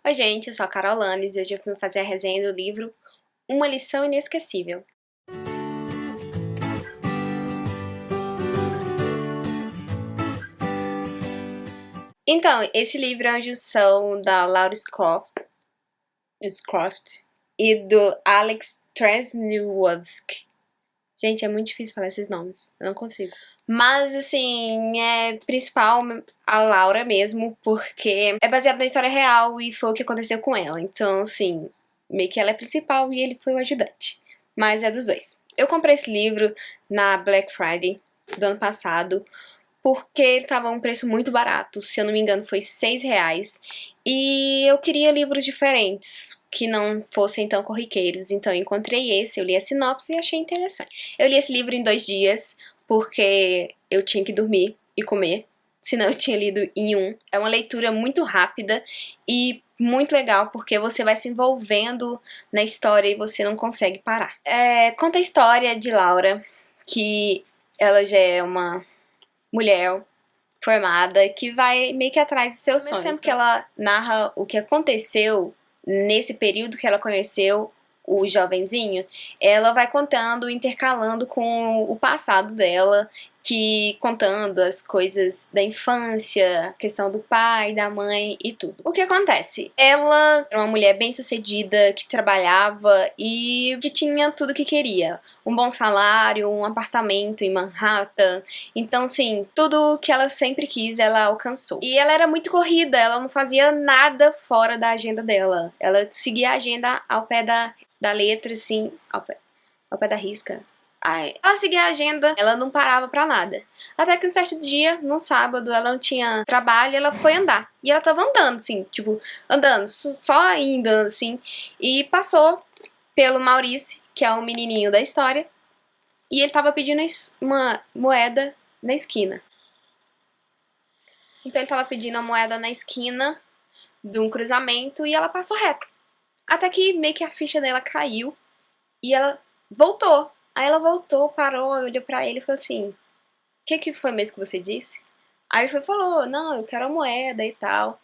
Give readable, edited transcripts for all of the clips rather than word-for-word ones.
Oi gente, eu sou a Carol Lanes e hoje eu vim fazer a resenha do livro Uma Lição Inesquecível. Então, esse livro é uma junção da Laura Scroft e do Alex Trzewiecki. Gente, é muito difícil falar esses nomes, eu não consigo. Mas, assim, é principal a Laura mesmo, porque é baseado na história real e foi o que aconteceu com ela. Então, assim, meio que ela é principal e ele foi o ajudante. Mas é dos dois. Eu comprei esse livro na Black Friday do ano passado, porque ele tava um preço muito barato, se eu não me engano foi R$6. E eu queria livros diferentes, que não fossem tão corriqueiros. Então eu encontrei esse, eu li a sinopse e achei interessante. Eu li esse livro em 2 dias, porque eu tinha que dormir e comer, senão eu tinha lido em um. É uma leitura muito rápida e muito legal, porque você vai se envolvendo na história e você não consegue parar. Conta a história de Laura, que ela já é uma mulher formada que vai meio que atrás dos seus sonhos. Ao mesmo tempo que ela narra o que aconteceu nesse período que ela conheceu o jovenzinho, ela vai contando, intercalando com o passado dela, contando as coisas da infância, a questão do pai, da mãe e tudo. O que acontece? Ela era uma mulher bem-sucedida, que trabalhava e que tinha tudo que queria. Um bom salário, um apartamento em Manhattan. Então, assim, tudo que ela sempre quis, ela alcançou. E ela era muito corrida, ela não fazia nada fora da agenda dela. Ela seguia a agenda ao pé da letra, assim, ao pé da risca. Ela seguia a agenda, ela não parava pra nada. Até que um certo dia, num sábado, ela não tinha trabalho, ela foi andar. E ela tava andando, assim, tipo, andando, só indo, assim. E passou pelo Maurice, que é o menininho da história. E ele tava pedindo uma moeda na esquina. Então ele tava pedindo a moeda na esquina de um cruzamento e ela passou reto. Até que meio que a ficha dela caiu e ela voltou. Aí ela voltou, parou, olhou pra ele e falou assim: o que foi mesmo que você disse? Aí ele falou: não, eu quero a moeda e tal.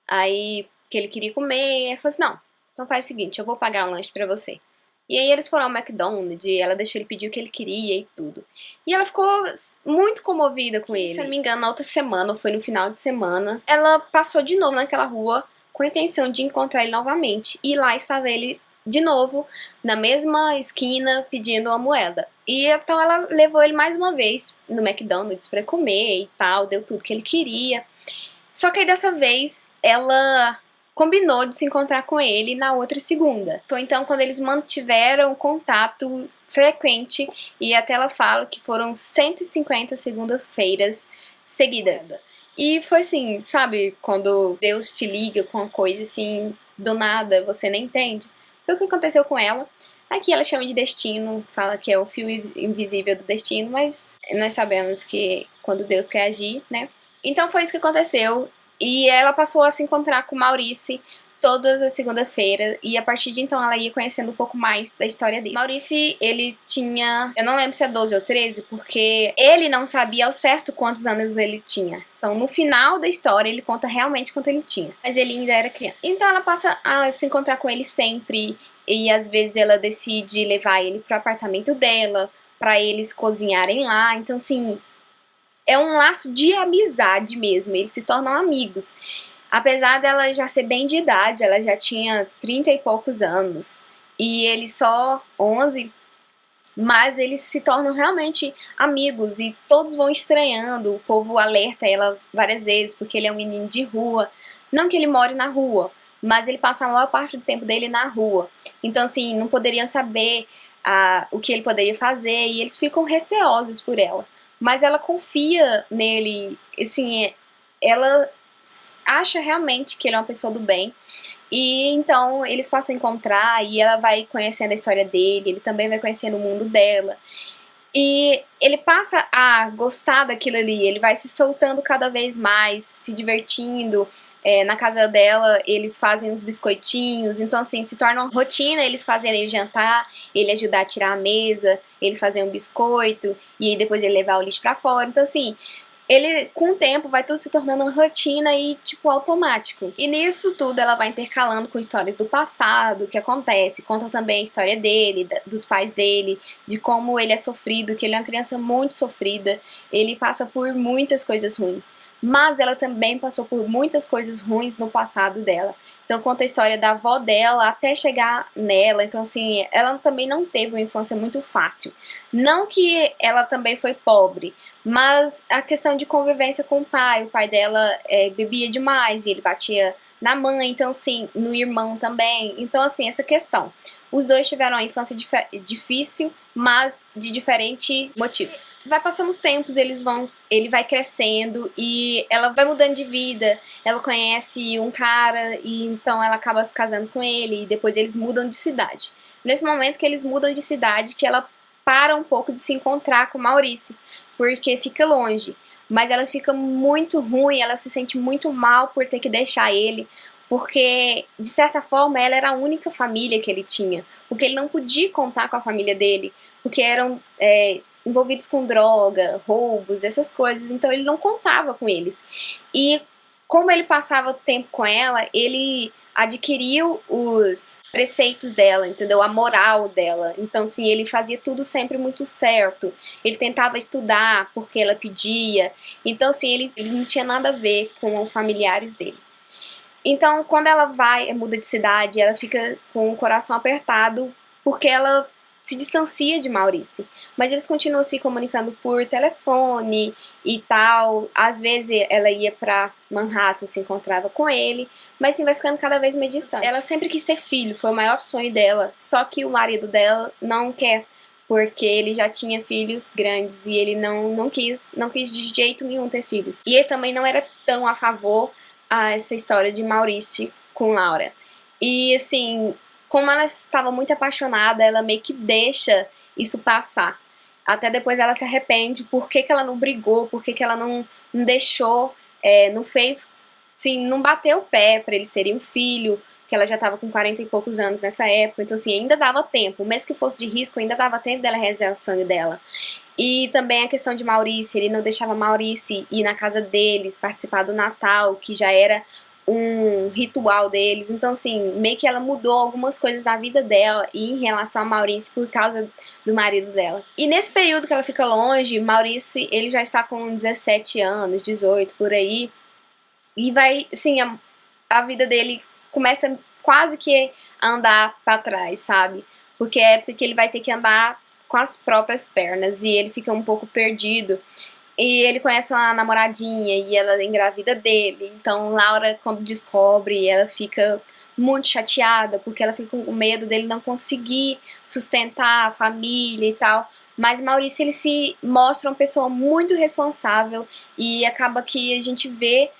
Aí, que ele queria comer. Ele falou assim: não, então faz o seguinte, eu vou pagar um lanche pra você. E aí eles foram ao McDonald's, ela deixou ele pedir o que ele queria e tudo. E ela ficou muito comovida com ele. Se eu não me engano, na outra semana, ou foi no final de semana, ela passou de novo naquela rua com a intenção de encontrar ele novamente. E lá estava ele de novo, na mesma esquina, pedindo uma moeda. E então ela levou ele mais uma vez no McDonald's pra comer e tal, deu tudo que ele queria. Só que aí dessa vez, ela combinou de se encontrar com ele na outra segunda. Foi então quando eles mantiveram contato frequente e até ela fala que foram 150 segunda-feiras seguidas. E foi assim, sabe, quando Deus te liga com uma coisa assim, do nada, você nem entende. Foi o que aconteceu com ela. Aqui ela chama de destino, fala que é o fio invisível do destino, mas nós sabemos que quando Deus quer agir, né? Então foi isso que aconteceu. E ela passou a se encontrar com Maurice todas as segunda-feiras. E a partir de então ela ia conhecendo um pouco mais da história dele. Maurice, ele tinha, eu não lembro se é 12 ou 13, porque ele não sabia ao certo quantos anos ele tinha. Então no final da história ele conta realmente quanto ele tinha. Mas ele ainda era criança. Então ela passa a se encontrar com ele sempre. E às vezes ela decide levar ele pro apartamento dela, pra eles cozinharem lá. Então assim, é um laço de amizade mesmo, eles se tornam amigos. Apesar dela já ser bem de idade, ela já tinha 30 e poucos anos, e ele só 11, mas eles se tornam realmente amigos, e todos vão estranhando, o povo alerta ela várias vezes, porque ele é um menino de rua. Não que ele more na rua, mas ele passa a maior parte do tempo dele na rua. Então assim, não poderiam saber o que ele poderia fazer, e eles ficam receosos por ela. Mas ela confia nele, assim, ela acha realmente que ele é uma pessoa do bem. E então eles passam a encontrar e ela vai conhecendo a história dele, ele também vai conhecendo o mundo dela. E ele passa a gostar daquilo ali, ele vai se soltando cada vez mais, se divertindo. Na casa dela eles fazem uns biscoitinhos, então assim, se torna uma rotina eles fazerem o jantar, ele ajudar a tirar a mesa, ele fazer um biscoito, e aí depois ele levar o lixo pra fora. Então assim, ele, com o tempo, vai tudo se tornando uma rotina e, tipo, automático. E nisso tudo ela vai intercalando com histórias do passado, o que acontece. Conta também a história dele, dos pais dele, de como ele é sofrido, que ele é uma criança muito sofrida. Ele passa por muitas coisas ruins. Mas ela também passou por muitas coisas ruins no passado dela. Então conta a história da avó dela até chegar nela. Então, assim, ela também não teve uma infância muito fácil. Não que ela também foi pobre, mas a questão de convivência com o pai dela bebia demais e ele batia na mãe, então assim, no irmão também. Então assim, essa questão. Os dois tiveram uma infância difícil, mas de diferentes motivos. Vai passando os tempos, ele vai crescendo e ela vai mudando de vida. Ela conhece um cara e então ela acaba se casando com ele e depois eles mudam de cidade. Nesse momento que eles mudam de cidade, que ela para um pouco de se encontrar com o Maurício, porque fica longe. Mas ela fica muito ruim, ela se sente muito mal por ter que deixar ele, porque, de certa forma, ela era a única família que ele tinha, porque ele não podia contar com a família dele, porque eram envolvidos com droga, roubos, essas coisas, então ele não contava com eles. E como ele passava tempo com ela, ele adquiriu os preceitos dela, entendeu? A moral dela. Então, assim, ele fazia tudo sempre muito certo. Ele tentava estudar porque ela pedia. Então, assim, ele não tinha nada a ver com os familiares dele. Então, quando ela muda de cidade, ela fica com o coração apertado porque ela se distancia de Maurício. Mas eles continuam se comunicando por telefone e tal. Às vezes ela ia pra Manhattan, se encontrava com ele, mas sim vai ficando cada vez mais distante. Ela sempre quis ter filho, foi o maior sonho dela, só que o marido dela não quer, porque ele já tinha filhos grandes e ele não quis de jeito nenhum ter filhos. E ele também não era tão a favor a essa história de Maurício com Laura. E assim, como ela estava muito apaixonada, ela meio que deixa isso passar. Até depois ela se arrepende, por que ela não brigou, por que ela não deixou, não fez, sim, não bateu o pé para eles serem um filho, que ela já estava com 40 e poucos anos nessa época, então assim, ainda dava tempo, mesmo que fosse de risco, ainda dava tempo dela realizar o sonho dela. E também a questão de Maurício, ele não deixava Maurício ir na casa deles, participar do Natal, que já era um ritual deles. Então, assim, meio que ela mudou algumas coisas na vida dela e em relação a Maurício por causa do marido dela. E nesse período que ela fica longe, Maurício, ele já está com 17 anos, 18, por aí. E vai, assim, a vida dele começa quase que a andar pra trás, sabe? Porque é porque ele vai ter que andar com as próprias pernas e ele fica um pouco perdido. E ele conhece uma namoradinha e ela engravida dele. Então Laura, quando descobre, ela fica muito chateada porque ela fica com medo dele não conseguir sustentar a família e tal. Mas Maurício, ele se mostra uma pessoa muito responsável e acaba que a gente vê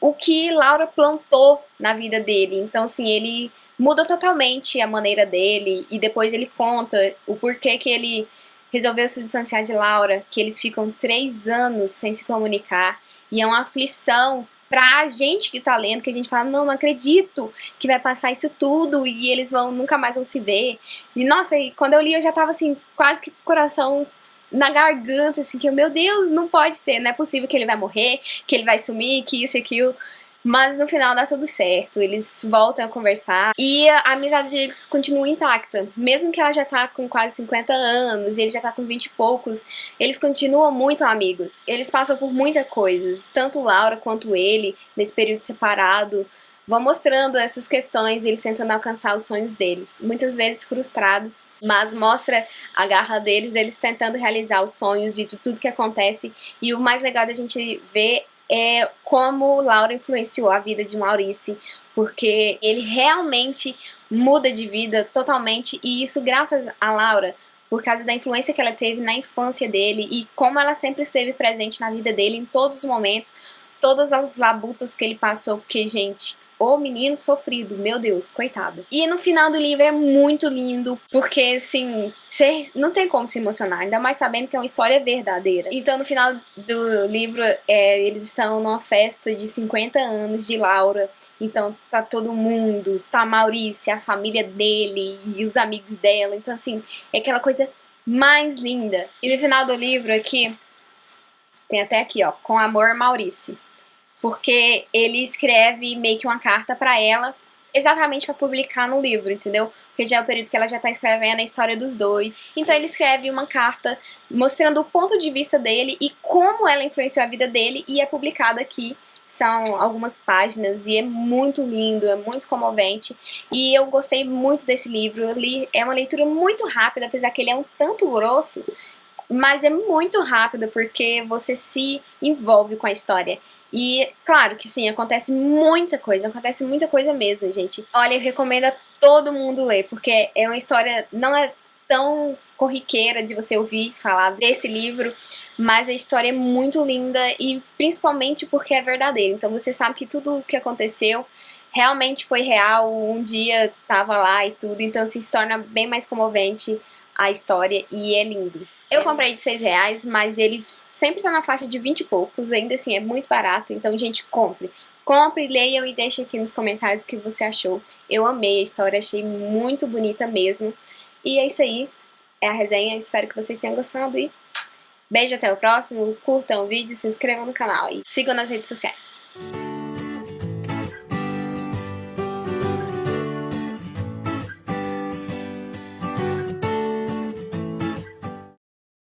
o que Laura plantou na vida dele. Então, assim, ele muda totalmente a maneira dele e depois ele conta o porquê que ele resolveu se distanciar de Laura, que eles ficam 3 anos sem se comunicar e é uma aflição pra gente que tá lendo, que a gente fala, não acredito que vai passar isso tudo e eles nunca mais vão se ver. E nossa, e quando eu li eu já tava assim, quase que com o coração na garganta, assim, que eu, meu Deus, não pode ser, não é possível que ele vai morrer, que ele vai sumir, que isso e aquilo. Mas no final dá tudo certo, eles voltam a conversar e a amizade deles continua intacta. Mesmo que ela já tá com quase 50 anos e ele já tá com 20 e poucos, eles continuam muito amigos. Eles passam por muita coisa, tanto Laura quanto ele, nesse período separado, vão mostrando essas questões, eles tentando alcançar os sonhos deles. Muitas vezes frustrados, mas mostra a garra deles tentando realizar os sonhos de tudo que acontece. E o mais legal da gente ver é como Laura influenciou a vida de Maurício, porque ele realmente muda de vida totalmente, e isso graças a Laura, por causa da influência que ela teve na infância dele e como ela sempre esteve presente na vida dele em todos os momentos, todas as labutas que ele passou, porque, gente, o menino sofrido, meu Deus, coitado. E no final do livro é muito lindo, porque, assim, você não tem como se emocionar, ainda mais sabendo que é uma história verdadeira. Então, no final do livro, eles estão numa festa de 50 anos de Laura, então tá todo mundo, tá a Maurícia, a família dele e os amigos dela, então, assim, é aquela coisa mais linda. E no final do livro aqui, Tem até aqui, ó, com amor, Maurice. Porque ele escreve meio que uma carta pra ela, exatamente pra publicar no livro, entendeu? Porque já é o período que ela já tá escrevendo a história dos dois. Então ele escreve uma carta mostrando o ponto de vista dele e como ela influenciou a vida dele, e é publicado aqui. São algumas páginas e é muito lindo, é muito comovente. E eu gostei muito desse livro. Eu li, é uma leitura muito rápida, apesar que ele é um tanto grosso, mas é muito rápido porque você se envolve com a história. E claro que sim, acontece muita coisa mesmo, gente. Olha, eu recomendo a todo mundo ler, porque é uma história, não é tão corriqueira de você ouvir falar desse livro, mas a história é muito linda e principalmente porque é verdadeira. Então você sabe que tudo o que aconteceu realmente foi real, um dia tava lá e tudo, então se torna bem mais comovente a história e é lindo. Eu comprei de R$6, mas ele sempre tá na faixa de 20 e poucos, ainda assim é muito barato, então gente, compre. Compre, leiam e deixe aqui nos comentários o que você achou. Eu amei a história, achei muito bonita mesmo. E é isso aí, é a resenha, espero que vocês tenham gostado e beijo, até o próximo, curtam o vídeo, se inscrevam no canal e sigam nas redes sociais.